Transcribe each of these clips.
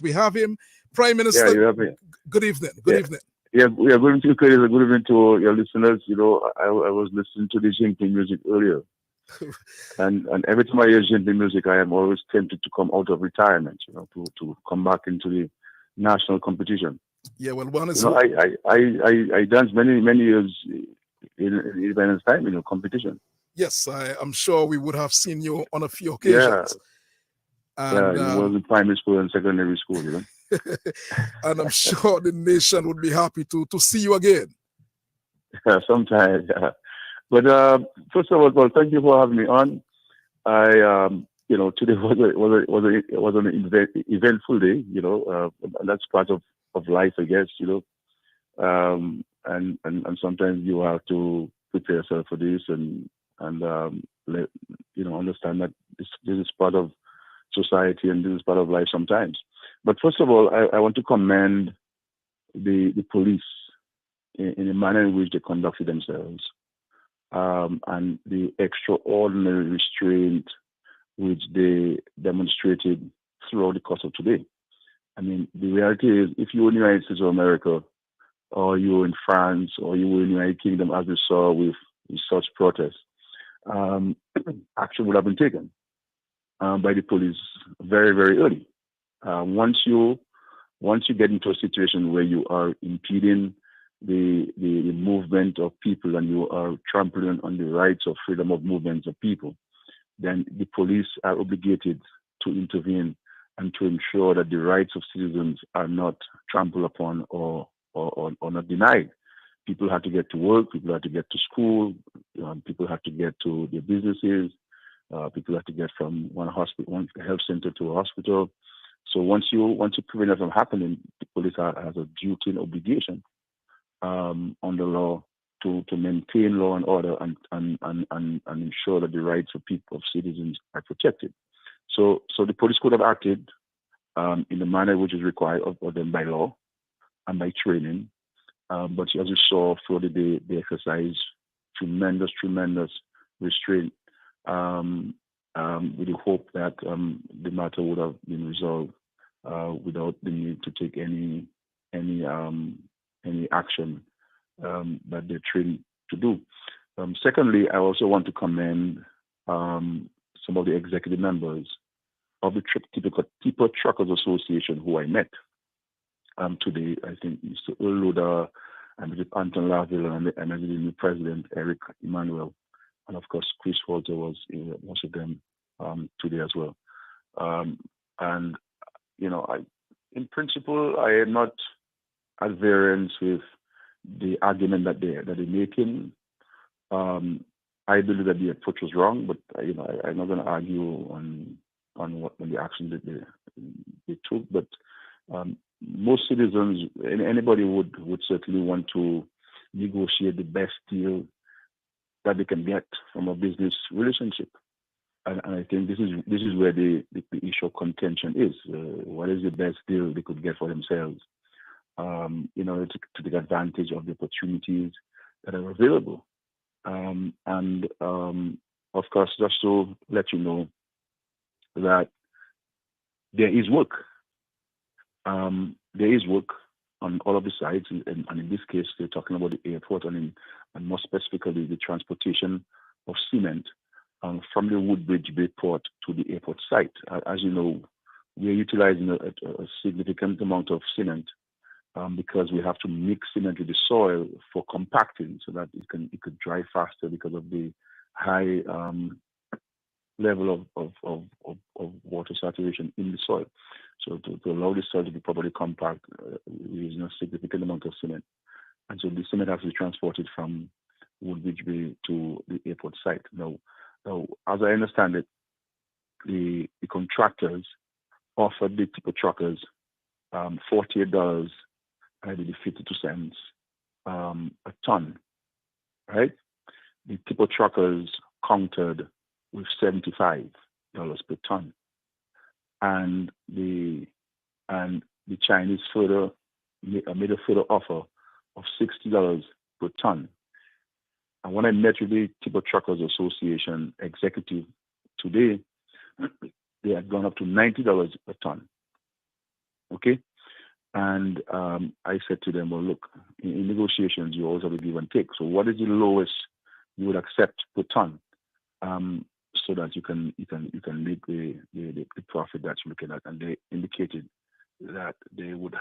We have him. Prime Yeah, Minister, you have me. good evening. Good Yeah. evening. Yeah, we are going to create a good evening to your listeners. I was listening to the Jinping music earlier, and every time I hear Jinping music, I am always tempted to come out of retirement, to come back into the national competition. Yeah, well, one is I danced many years in Independence time, competition. yes, I am sure we would have seen you on a few Yeah, occasions, yeah, and it was in primary school and secondary school. and I'm sure the nation would be happy to see you again. Yeah, sometimes. Yeah. But first of all, well, thank you for having me on. Today was an eventful day. And that's part of life, I guess. And sometimes you have to prepare yourself for this and understand that this is part of society and this is part of life sometimes. But first of all, I want to commend the police in the manner in which they conducted themselves, and the extraordinary restraint which they demonstrated throughout the course of today. I mean, the reality is, if you were in the United States of America, or you were in France, or you were in the United Kingdom, as we saw with such protests, um, action would have been taken by the police very, very early. Uh, once you once you get into a situation where you are impeding the movement of people and you are trampling on the rights of freedom of movements of people, then the police are obligated to intervene and to ensure that the rights of citizens are not trampled upon or not denied. People have to get to work, people have to get to school, people have to get to their businesses, people have to get from one hospital, one health center to a hospital. So once you prevent that from happening, the police has a duty and obligation on the law to maintain law and order and ensure that the rights of people, of citizens, are protected. So the police could have acted in the manner which is required of them by law and by training. But as you saw through the day, they exercised tremendous restraint, um, with the hope that the matter would have been resolved without the need to take any um, any action that they're trained to do. Secondly, I also want to commend some of the executive members of the Tipo Truckers Association who I met today. I think Mr. Uluda and Mr. Anton Laville and the new president, Eric Emmanuel. And of course, Chris Walter was most of them today as well. Um, and, in principle, I am not at variance with the argument that they're making. Um, I believe that the approach was wrong, but I'm not going to argue on the action that they took. But most citizens, anybody would certainly want to negotiate the best deal that they can get from a business relationship. And I think this is where the issue of contention is. What is the best deal they could get for themselves? In order to take advantage of the opportunities that are available. And of course, just to let you know that there is work. There is work on all of the sides, and in this case, they're talking about the airport and more specifically the transportation of cement from the Woodbridge Bay port to the airport site. As you know, we are utilizing a significant amount of cement because we have to mix cement with the soil for compacting so that it could dry faster because of the high level of water saturation in the soil. So to allow the soil to be properly compact, we're using a significant amount of cement. And so the cement has to be transported from Woodbridge Bay to the airport site. Now, as I understand it, the contractors offered the tipo truckers $48 and I believe 52 cents a ton, right? The tipo truckers countered with $75 per ton, and the Chinese made a further offer of $60 per ton. And when I met with the Tipo Truckers Association executive today, they had gone up to $90 a ton. Okay. And I said to them, well, look, in negotiations, you always have a give and take. So what is the lowest you would accept per ton, so that you can make the profit that you're looking at? And they indicated that they would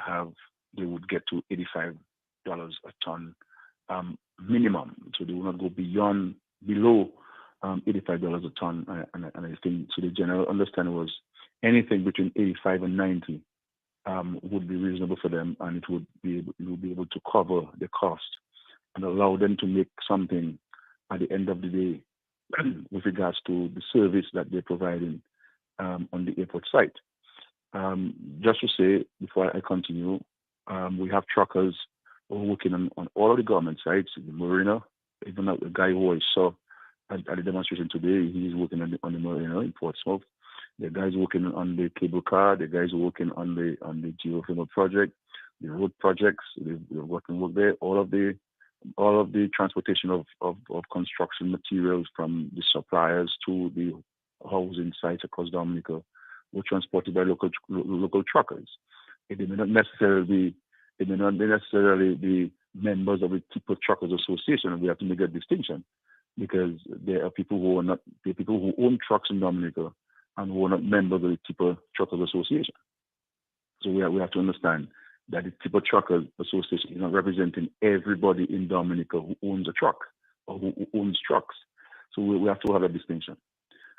get to $85 a ton, minimum. So they will not go below $85 a ton. And I think so. The general understanding was anything between 85 and 90 would be reasonable for them, and it would be able to cover the cost and allow them to make something at the end of the day with regards to the service that they're providing on the airport site. Just to say before I continue, we have truckers who are working on all of the government sites, the marina. Even the guy who I saw at the demonstration today, he's working on the marina in Portsmouth. The guys working on the cable car, the guys working on the geothermal project, the road projects, they're working work there. All of the transportation of construction materials from the suppliers to the housing sites across Dominica were transported by local truckers. They may not necessarily be members of the Tipper Truckers Association, and we have to make a distinction, because there are people who own trucks in Dominica and who are not members of the Tipper Truckers Association. So we have to understand that the Tipper Truckers Association is not representing everybody in Dominica who owns a truck or who owns trucks. So we have to have a distinction.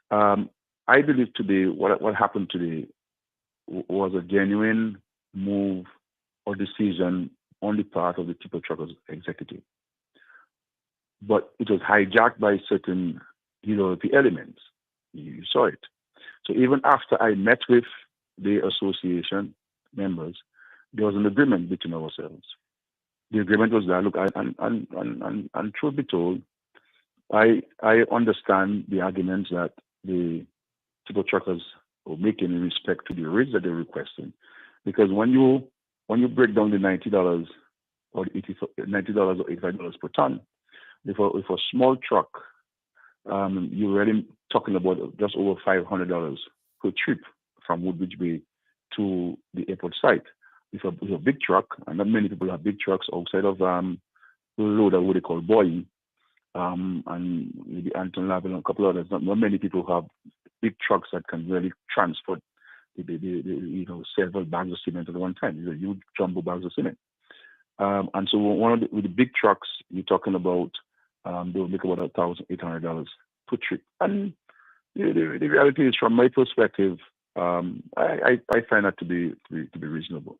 I believe today what happened today was a genuine move or decision on the part of the Tipper Truckers executive, but it was hijacked by certain the elements. You saw it. So even after I met with the association members, there was an agreement between ourselves. The agreement was that, look, and truth be told, I understand the arguments that the Tipper Truckers were making in respect to the rates that they're requesting, because when you break down the $90 or $85 per ton, if a small truck, you're already talking about just over $500 per trip from Woodbridge Bay to the airport site. If a big truck, and not many people have big trucks outside of loader, what they call Boeing, and maybe Anton Lavelle and a couple others. Not many people have big trucks that can really transport several bags of cement at one time. These are huge jumbo bags of cement. And so with the big trucks, you're talking about they'll make about $1,800 per trip. And the reality is, from my perspective, I find that to be reasonable.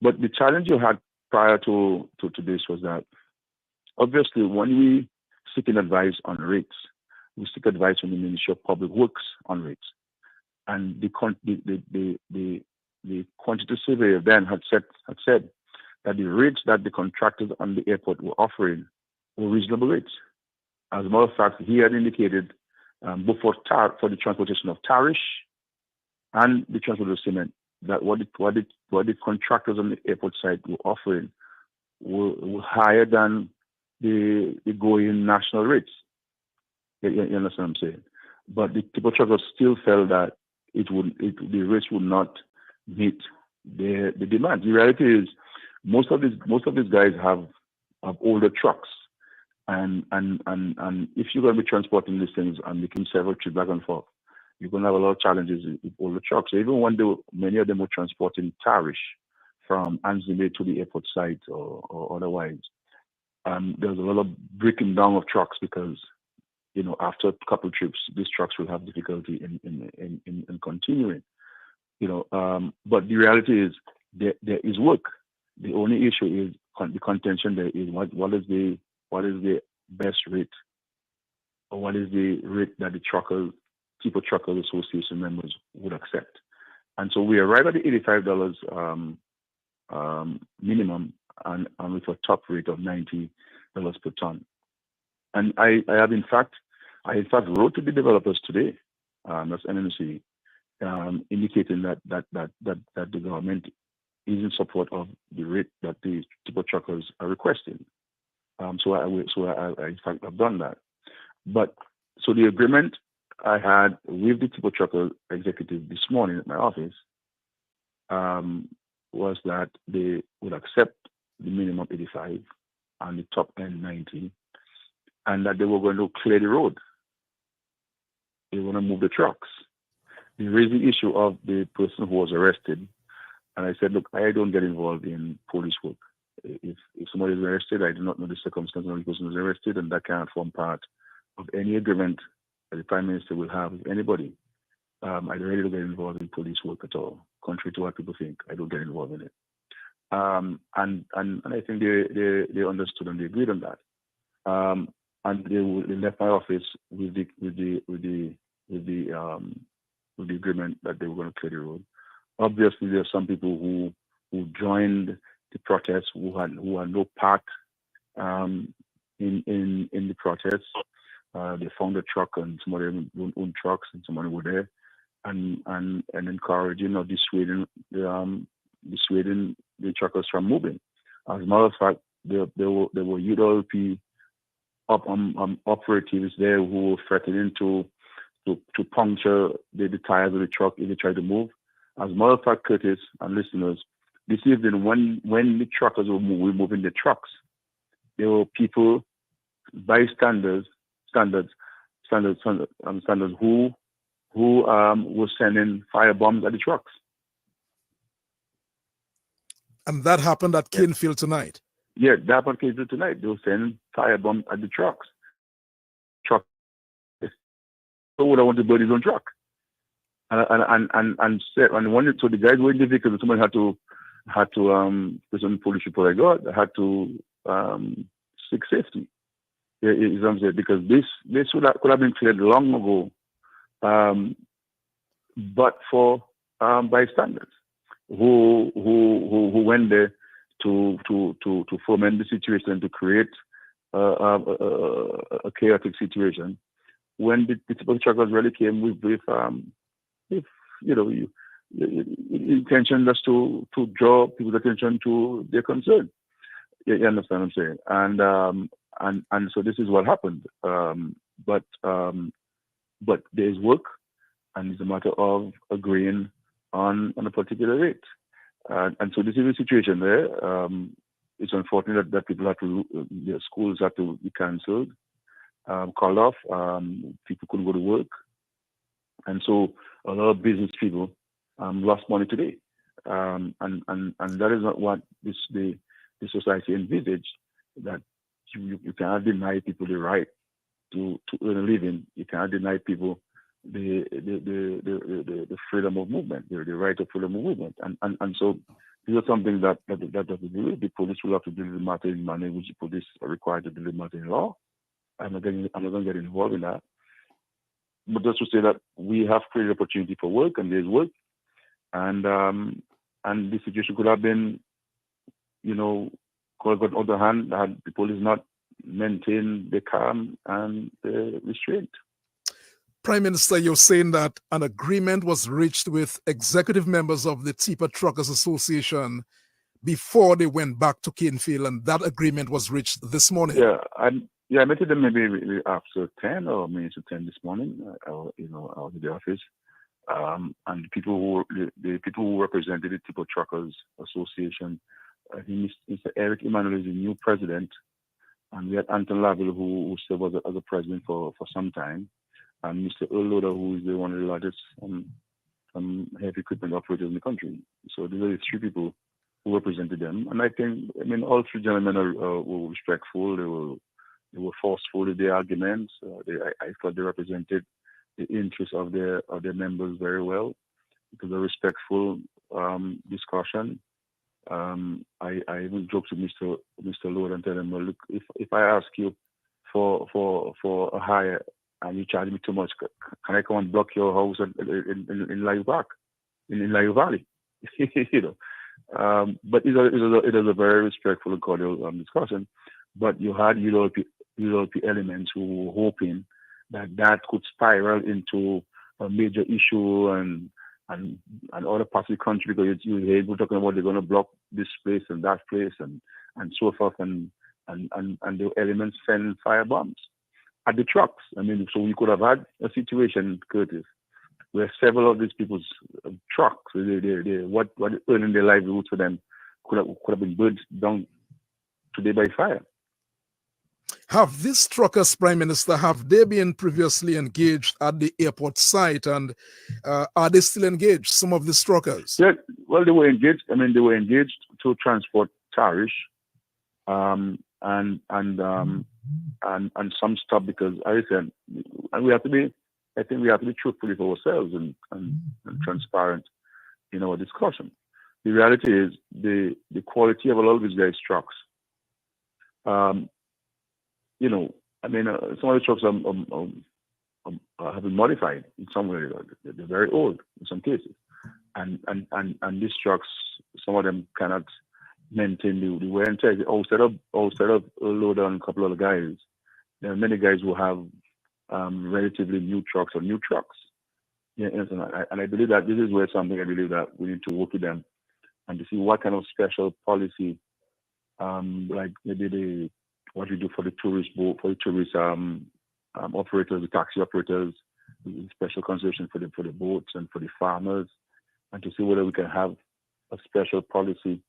But the challenge you had prior to this was that, obviously, when we seek advice on rates, we seek advice from the Ministry of Public Works on rates. And the quantity surveyor then had said that the rates that the contractors on the airport were offering were reasonable rates. As a matter of fact, he had indicated both for the transportation of tarish and the transport of cement, that what the contractors on the airport site were offering were higher than the going national rates. You understand what I'm saying? But the Tipper Truckers still felt that the rates would not meet the demand. The reality is, most of these guys have older trucks, and if you're going to be transporting these things and making several trips back and forth, you're going to have a lot of challenges with older trucks. So even when many of them were transporting tarish from Anzime to the airport site or otherwise, there's a lot of breaking down of trucks, because after a couple of trips, these trucks will have difficulty in continuing. But the reality is, there is work. The only issue is the contention. There is what is the best rate, or what is the rate that the Tipper Truckers Association members would accept. And so we arrive at the $85 minimum, and with a top rate of $90 per ton. And I in fact wrote to the developers today, that's NMC, indicating that the government is in support of the rate that the Tipper Truckers are requesting. So I in fact have done that. But so the agreement I had with the Tipper Trucker executive this morning at my office was that they would accept the minimum 85 and the top end 90, and that they were going to clear the road. They were going to move the trucks. They raised the issue of the person who was arrested, and I said, look, I don't get involved in police work. If somebody is arrested, I do not know the circumstances of the person who is arrested, and that cannot form part of any agreement that the Prime Minister will have with anybody. I really don't get involved in police work at all, contrary to what people think. I don't get involved in it. And I think they understood and they agreed on that. And they left my office with the agreement that they were going to clear the road. Obviously, there are some people who joined the protest who had no part in the protest. They found a truck and somebody owned trucks and somebody were there and encouraging or dissuading the truckers from moving. As a matter of fact, there were UWP operatives there who were threatening to puncture the tires of the truck if they try to move. As a matter of fact, Curtis and listeners, this evening when the truckers were moving the trucks, there were people, bystanders, who were sending firebombs at the trucks. And that happened at Canefield tonight. Yeah, that happened at Canefield tonight. They were sending firebombs at the trucks. So would I want to build his own truck? So the guys were in the vehicle, somebody had to there's some police report I got, had to seek safety. Because this could have been cleared long ago, but for bystanders who went there to foment the situation, to create a chaotic situation. When the typical truckers really came with intention just to draw people's attention to their concern. You understand what I'm saying? And so this is what happened. But there's work, and it's a matter of agreeing on a particular rate. And so this is a situation there. It's unfortunate that people have to, their schools have to be cancelled, called off. People couldn't go to work, and so a lot of business people lost money today. And that is not what the society envisaged. That you cannot deny people the right to earn a living. You cannot deny people the freedom of movement, the right of freedom of movement. And so these are something that the police will have to deal with the matter in manner which the police are required to deal with the matter in law. I'm not going to get involved in that. But just to say that we have created opportunity for work, and there's work, and the situation could have been, on the other hand, had the police not maintained the calm and the restraint. Prime Minister, you're saying that an agreement was reached with executive members of the Tipper Truckers Association before they went back to Canefield, and that agreement was reached this morning. Yeah, I met with them maybe after 10 or minutes to 10 this morning. I was in the office, and the people who represented the Tipper Truckers Association. I think Mr. Eric Emmanuel is the new president, and we had Anton Laville who served as a president for some time, and Mr. Earl Loader, who is one of the largest heavy equipment operators in the country. So these are the three people who represented them, and all three gentlemen were respectful. They were forceful in their arguments. I thought they represented the interests of their members very well. It was a respectful discussion. I even joked to Mr. Lord and tell him, well, look, if I ask you for a hire and you charge me too much, can I come and block your house in Layu Park, in Layu Valley? But it was a very respectful and cordial discussion. But you had ULP elements who were hoping that could spiral into a major issue and other parts of the country, because you hear people talking about they're going to block this place and that place and so forth, and the elements send firebombs at the trucks. So we could have had a situation, Curtis, where several of these people's trucks, what earning their livelihood for them could have been burned down today by fire. Have these truckers, Prime Minister, have they been previously engaged at the airport site, and are they still engaged, some of these truckers? Yeah, well, they were engaged. I mean, they were engaged to transport tariff, and some stuff, because I said, and we have to be, I think we have to be truthful with ourselves and transparent in our discussion. The reality is the quality of a lot of these guys' trucks. You know, I mean, some of the trucks have been modified in some way. They're very old in some cases, and these trucks, some of them cannot maintain the wear and tear. Outside of load on a couple of guys, there are many guys who have relatively new trucks or new trucks. Yeah, and I believe that this is where something I believe that we need to work with them and to see what kind of special policy, like maybe what we do for the tourist boat, for the tourist operators, the taxi operators, special consideration for the boats and for the farmers, and to see whether we can have a special policy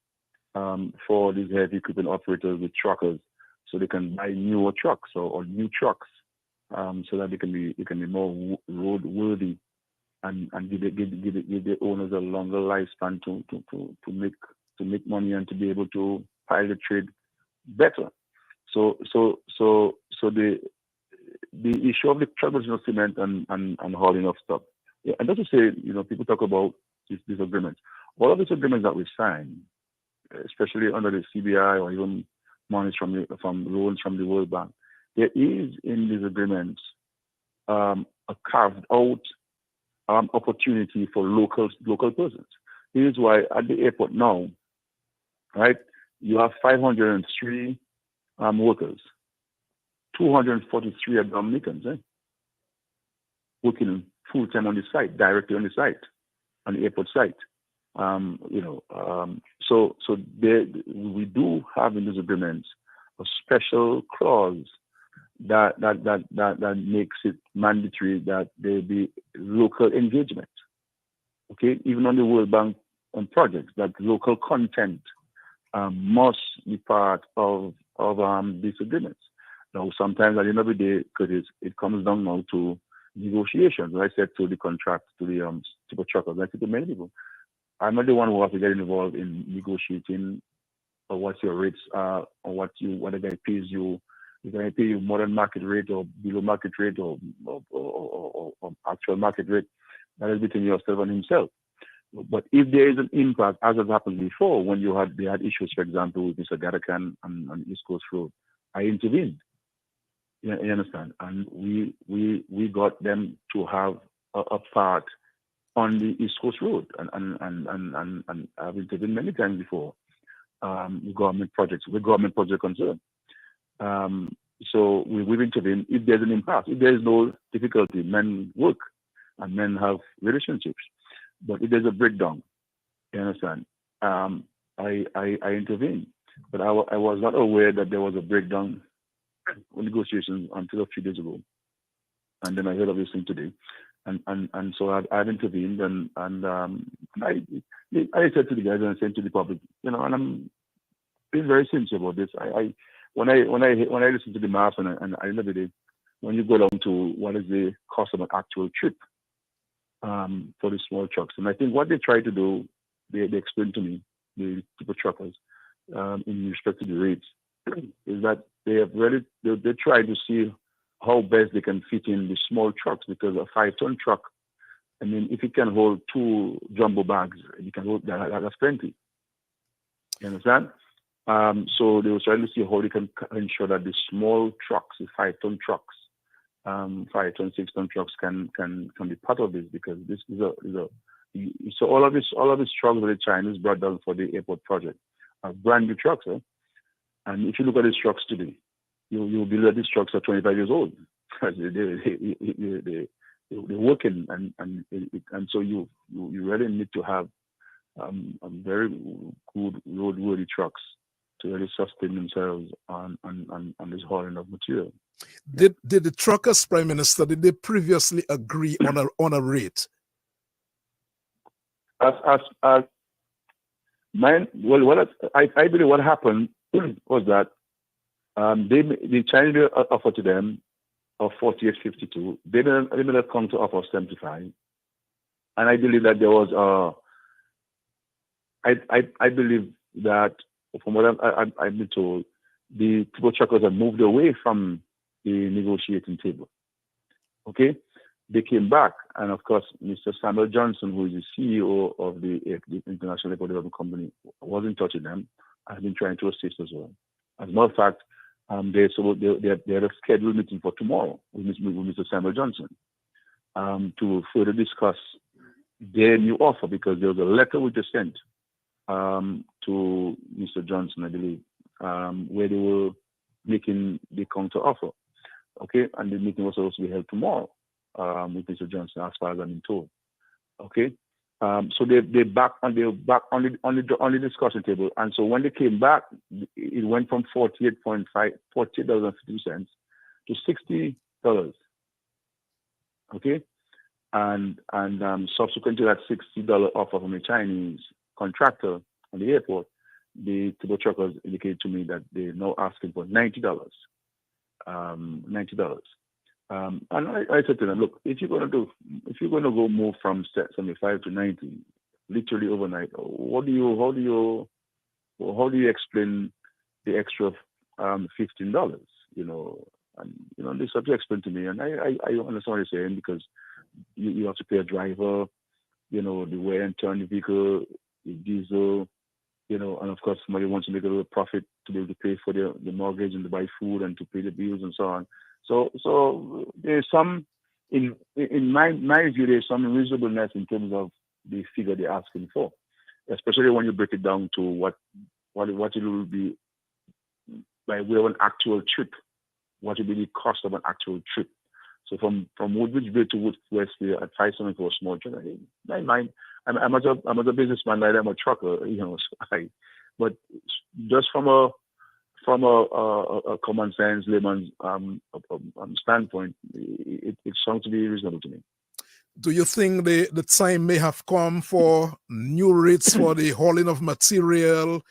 for these heavy equipment operators with truckers, so they can buy newer trucks or new trucks, so that they can be more roadworthy and give the owners a longer lifespan to make money and to be able to pilot trade better. So the issue of the traditional cement and hauling of stuff. Yeah, and that's to say, people talk about these agreements. All of these agreements that we sign, especially under the CBI or even monies from loans from the World Bank, there is in these agreements a carved out opportunity for local persons. This is why at the airport now, right, you have 503 workers, 243 are Dominicans, working full time on the site, directly on the site, on the airport site. So we do have in these agreements a special clause that makes it mandatory that there be local engagement. Okay, even on the World Bank projects, that local content must be part of these agreements. Now, sometimes at the end of the day, because it comes down now to negotiations. I said to the contract, to the super truckers, I said to many people, I'm not the one who has to get involved in negotiating or what your rates are or what the guy pays you. If I pay you more than market rate or below market rate or actual market rate, that is between yourself and himself. But if there is an impact, as has happened before, when they had issues, for example, with Mr. Gadakan on East Coast Road, I intervened. You understand? And we got them to have a part on the East Coast Road, and I've intervened many times before. Government projects, with government project concern. So we've intervened if there's an impact. If there is no difficulty, men work and men have relationships. But if there's a breakdown, you understand, I intervene. But I was not aware that there was a breakdown in negotiations until a few days ago. And then I heard of this thing today. And so I've intervened and I said to the guys and I said to the public, and I'm being very sincere about this. When I listen to the math and I know that when you go down to what is the cost of an actual trip for the small trucks, and I think what they try to do, they explained to me, the super truckers, in respect to the rates, is that they try to see how best they can fit in the small trucks, because a 5-ton truck, I mean, if it can hold 2 jumbo bags, you can hold that's plenty. You understand? So they were trying to see how they can ensure that the small trucks, the 5-ton trucks, 5-ton, 6-ton trucks can be part of this, because this is so all of these trucks that the Chinese brought down for the airport project are brand new trucks, and if you look at these trucks today, you'll believe that these trucks are 25 years old. They're working, and so you really need to have a very good roadworthy trucks to really sustain themselves on this hauling of material. Did the truckers, Prime Minister, did they previously agree on a rate? as mine. Well, I believe what happened was that the Chinese offered to them of 48.52. They made a counter offer of 75, and I believe that there was I believe that from what I've been told, the people truckers have moved away from the negotiating table. Okay, they came back, and of course, Mr. Samuel Johnson, who is the CEO of the International Airport Development Company, was in touch with them. I've been trying to assist as well. As a matter of fact, they had a scheduled meeting for tomorrow with Mr. Samuel Johnson to further discuss their new offer, because there was a letter which they sent to Mr. Johnson, I believe, where they were making the counter offer. Okay, and the meeting was supposed to be held tomorrow with Mr. Johnson, as far as I'm told. Okay, so they back on the discussion table, and so when they came back, it went from $48.50 to $60. Okay, and subsequent to that $60 offer from the Chinese contractor on the airport, the turbo truckers indicated to me that they're now asking for $90. $90. And I said to them, look, if you're gonna go move from 75 to 90, literally overnight, how do you explain the extra $15? And this have to explain to me, and I understand what you're saying, because you have to pay a driver, the wear and tear on the vehicle, the diesel, and of course somebody wants to make a little profit to be able to pay for the mortgage and to buy food and to pay the bills and so on. So there's some, in my view, there's some reasonableness in terms of the figure they're asking for, especially when you break it down to what it will be by way of an actual trip, what will be the cost of an actual trip. So from Woodbridge Bay to Westfield at $5.7 for a small trip, I'm a businessman, I'm a trucker, but just from a common sense layman's standpoint, it sounds to be reasonable to me. Do you think the time may have come for new rates for the hauling of material,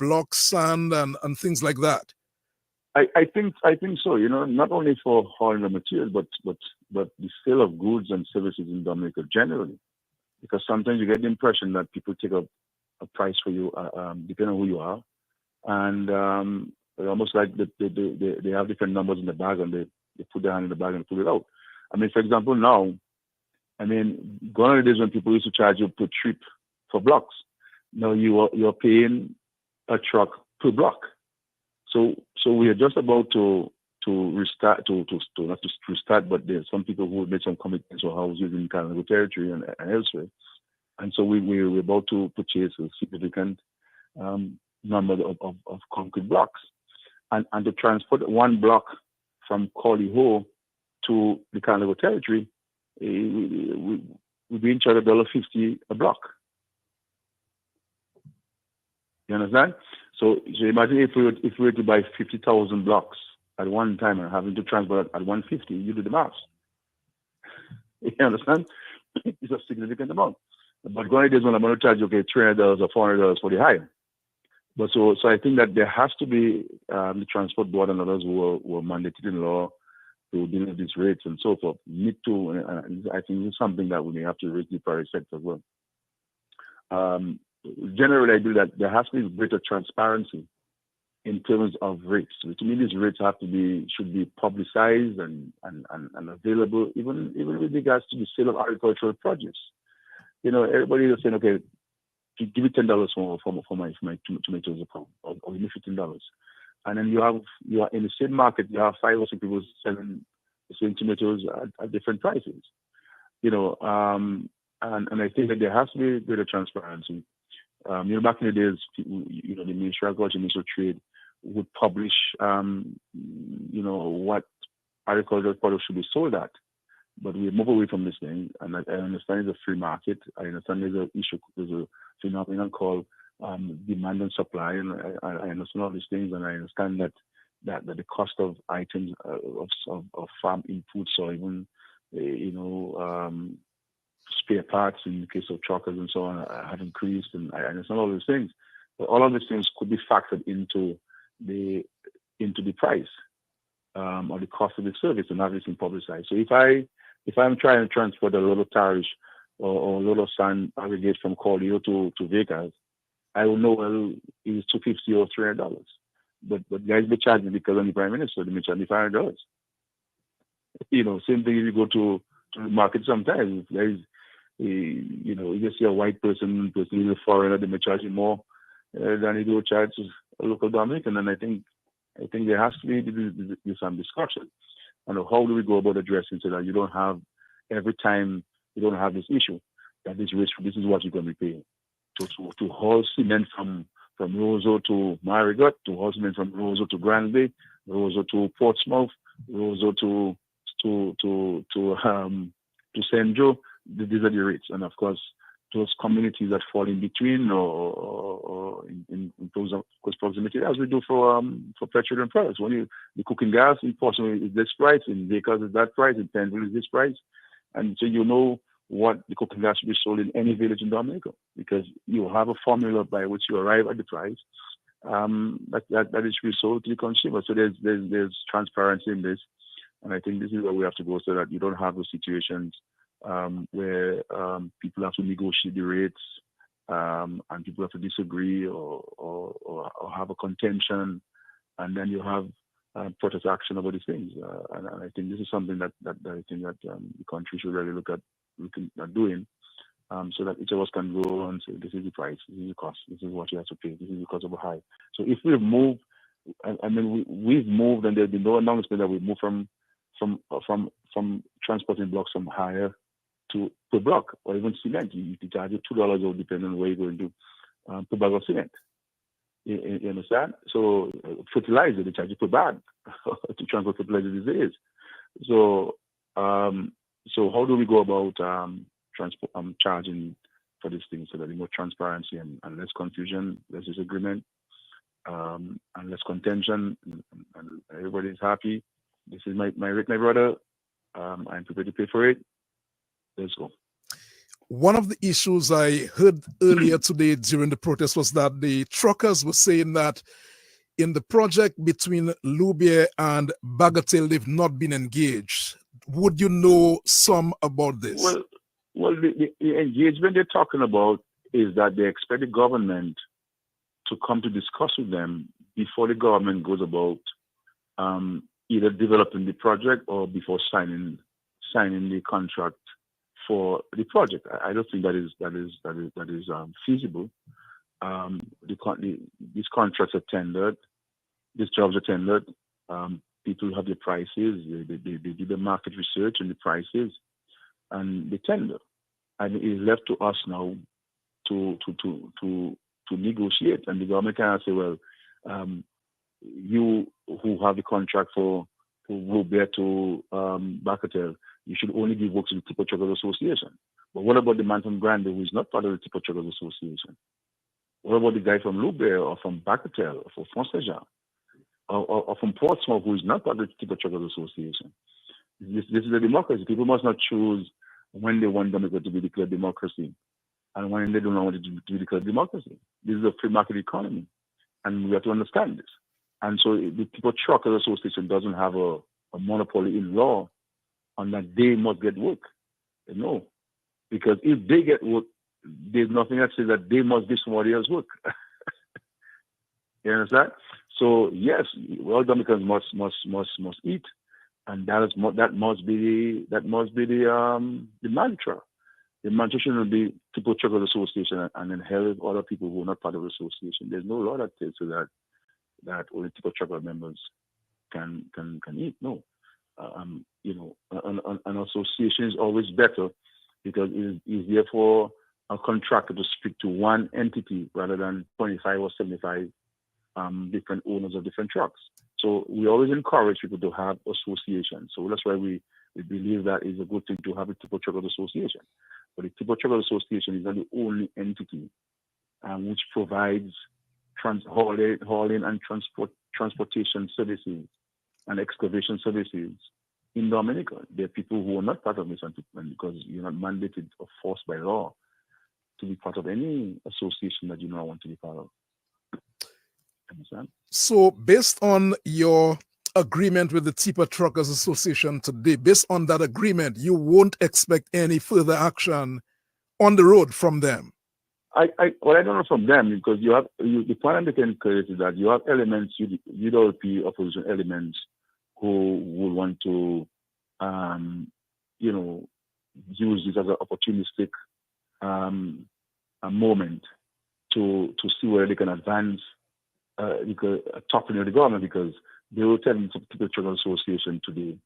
block, sand, and things like that? I think so. Not only for hauling the material, but the sale of goods and services in Dominica generally, because sometimes you get the impression that people take up a price for you, depending on who you are, and almost like they have different numbers in the bag, and they put their hand in the bag and pull it out. I mean, for example, now, gone are the days when people used to charge you per trip for blocks. Now you're paying a truck per block. So we are just about to restart, to not to restart, but there's some people who made some commitments for houses in Canada territory and elsewhere, and so we're about to purchase a significant number of concrete blocks, and to transport one block from Corley Ho to the Canada territory, we've been charged $1.50 a block. You understand? So imagine if we were to buy 50,000 blocks at one time and having to transport at $1.50, you do the math. You understand? It's a significant amount. But going days when I'm going to charge $300 or $400 for the hire. But so I think that there has to be the transport board and others who are mandated in law to deal with these rates and so forth. Need to, and I think it's something that we may have to raise the private sector as well. Generally, I believe that there has to be greater transparency in terms of rates. To me, these rates should be publicized and available, even with regards to the sale of agricultural produce. Everybody is saying, okay, give me $10 for my tomatoes a pound, or give me $15. And then you are in the same market, you have 5 or 6 people selling the same tomatoes at different prices. And I think that there has to be greater transparency. Back in the days, the Ministry of Agriculture, Ministry of Trade would publish, what agricultural products should be sold at. But we move away from this thing, and I understand it's a free market. I understand there's a phenomenon called demand and supply, and I understand all these things, and I understand that the cost of items of farm inputs, or even spare parts in the case of truckers and so on have increased, and it's not all these things. But all of these things could be factored into the price or the cost of the service, and have this in publicized. So if I'm trying to transport a load of tariff or a load of sand aggregate from Corleo to Vegas, I will know, well, it's $250 or $300. But guys be charging because I'm the prime minister, they may charge me $500. Same thing if you go to the market sometimes. Guys, you just see a white person in a foreigner, they may charge you more than you do charge a local Dominican. And I think there has to be some discussion. How do we go about addressing so that you don't have, every time you don't have this issue, that this risk, this is what you're going to be paying. To haul cement from Roseau to Marigot, to haul cement from Roseau to Grand Bay, Roseau to Portsmouth, Roseau to St. Joe, these are the rates. And of course, those communities that fall in between or in close proximity, as we do for petroleum products. When the cooking gas in Portsmouth is this price, in Vegas is that price, in Penville is this price. And so what the cooking gas should be sold in any village in Dominica, because you have a formula by which you arrive at the price that it should be sold to the consumer. So there's transparency in this, and I think this is where we have to go so that you don't have those situations where people have to negotiate the rates and people have to disagree or have a contention, and then you have protest action about these things. And I think this is something that I think that the country should really look at doing, so that each of us can go and say, this is the price, this is the cost, this is what you have to pay, this is because of a high. So if we've moved, we've moved, and there's been no announcement that we've moved from transporting blocks from higher to per block, or even cement. You charge $2 or depending on where you're going to per bag of cement. You understand? So fertilizer, they charge you per bag to transport fertilizer these days. So how do we go about charging for these things so that there's more transparency and less confusion, less disagreement, and less contention, and everybody's happy? This is my rate, my brother. I'm prepared to pay for it. Let's go. One of the issues I heard earlier today during the protest was that the truckers were saying that in the project between Loubier and Bagatelle, they've not been engaged. Would you know some about this? Well, the engagement they're talking about is that they expect the government to come to discuss with them before the government goes about either developing the project or before signing the contract for the project. I don't think that is feasible. These contracts are tendered, these jobs are tendered. People have their prices. They do the market research and the prices, and they tender. And it is left to us now to negotiate. And the government cannot say, well, you who have the contract for Robert to Bagatelle, you should only give work to the Tipper Truckers Association. But what about the man from Grande who is not part of the Tipper Truckers Association? What about the guy from Loubier or from Bagatelle or from Fonseca or from Portsmouth who is not part of the Tipper Truckers Association? This is a democracy. People must not choose when they want Dominica to be declared democracy and when they do not want it to be declared democracy. This is a free market economy, and we have to understand this. And so the Tipper Truckers Association doesn't have a monopoly in law on that they must get work. No. Because if they get work, there's nothing that says that they must give somebody else work. You understand? So yes, all Dominicans must eat, and that must be the mantra. The mantra shouldn't be Tipper Truckers Association and then hell with other people who are not part of the association. There's no law that says that only Tipper Truckers members can eat. No. An association is always better because it is easier for a contractor to speak to one entity rather than 25 or 75 different owners of different trucks. So we always encourage people to have associations. So that's why we believe that is a good thing to have a Tipper Truckers Association. But the Tipper Truckers Association is not the only entity which provides hauling and transportation services and excavation services in Dominica. There are people who are not part of misanthropement because you're not mandated or forced by law to be part of any association that you don't want to be part of. Understand? So, based on your agreement with the Tipper Truckers Association today, based on that agreement, you won't expect any further action on the road from them. I don't know from them because the point I'm making is that you have elements, UWP opposition elements who would want to, use this as an opportunistic a moment to see where they can advance talking to the government because they will tell the People Truckers Association today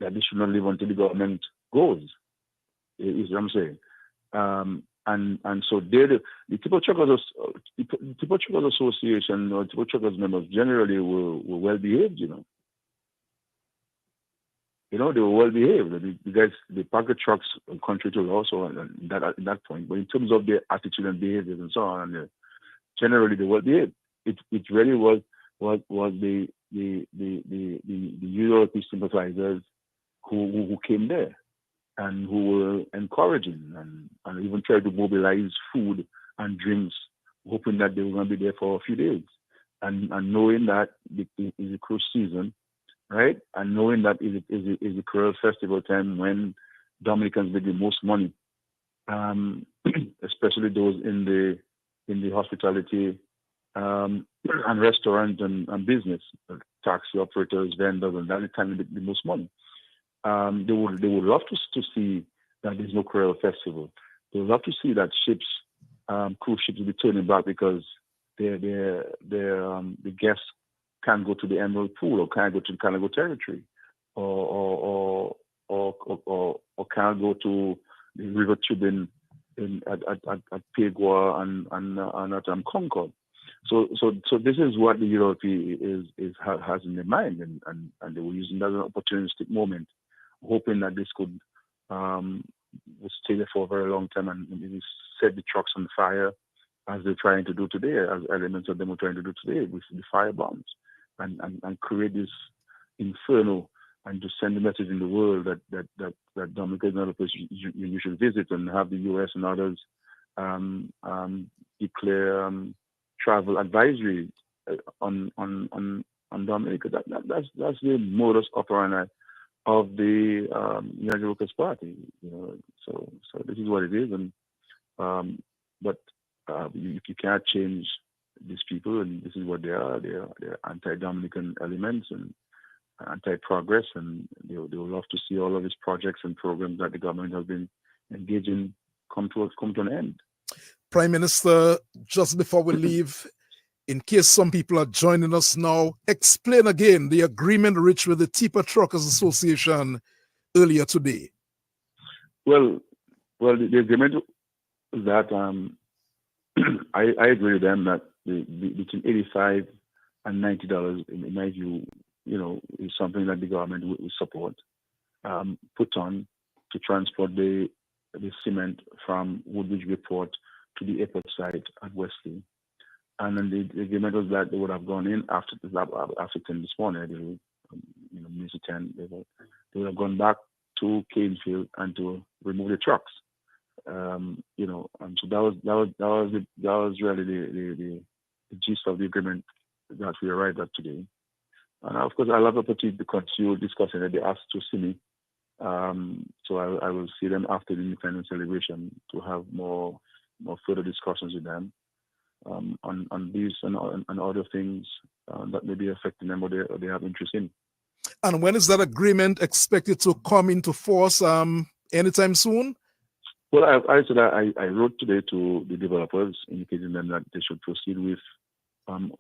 that they should not live until the government goes. Is what I'm saying. And so the People Truckers Association or People Truckers members generally were well behaved, they were well behaved. The guys, they park the trucks contrary to law, so at that point. But in terms of their attitude and behavior and so on, and generally they were well behaved. It really was the European sympathizers who came there and who were encouraging and even tried to mobilize food and drinks, hoping that they were going to be there for a few days. And knowing that it is a cruise season, right? And knowing that it is a cruise festival time when Dominicans make the most money, especially those in the hospitality and restaurant and business, taxi operators, vendors, and that is time they make the most money. They would love to see that there's no Creole festival. They would love to see that ships, cruise ships, will be turning back because the guests can't go to the Emerald Pool or can't go to the Canago territory, or can't go to the River Tubin at Pegua and at Concord. So this is what the Europe has in their mind, and they were using that as an opportunistic moment, hoping that this could stay there for a very long time and maybe set the trucks on fire as they're trying to do today, as elements of them are trying to do today with the fire bombs, and create this inferno and to send the message in the world that Dominica is not a place you should visit, and have the U.S. and others declare travel advisory on Dominica. That's the modus operandi of the United Workers Party. So this is what it is, and but you can't change these people, and this is what they are. They're anti-Dominican elements and anti-progress, and they would love to see all of these projects and programs that the government has been engaged in come to an end. Prime Minister, just before we leave, in case some people are joining us now, explain again the agreement reached with the Tipper Truckers Association earlier today. Well, the agreement is that I agree with them that between $85 and $90, in my view, is something that the government will support, put on to transport the cement from Woodbridge Port to the airport site at Wesley. And then the agreement was that they would have gone in after 10 this morning, minutes to 10, they would have gone back to Canefield and to remove the trucks. And so that was really the gist of the agreement that we arrived at today. And of course, I'll have the opportunity to continue discussing it. They asked to see me, so I will see them after the independence celebration to have more further discussions with them on these and other things that may be affecting them or they have interest in. And when is that agreement expected to come into force? Anytime soon? Well, I said I wrote today to the developers indicating them that they should proceed with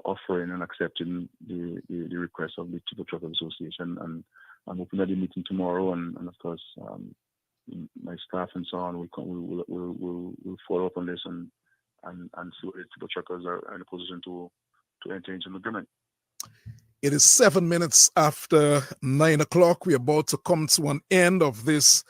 offering and accepting the request of the Tipper Truckers Association, and I'm hoping that the meeting tomorrow, and of course my staff and so on will follow up on this and see what the Tipper Truckers are in a position to enter into an agreement. It is 7 minutes after 9 o'clock. We're about to come to an end of this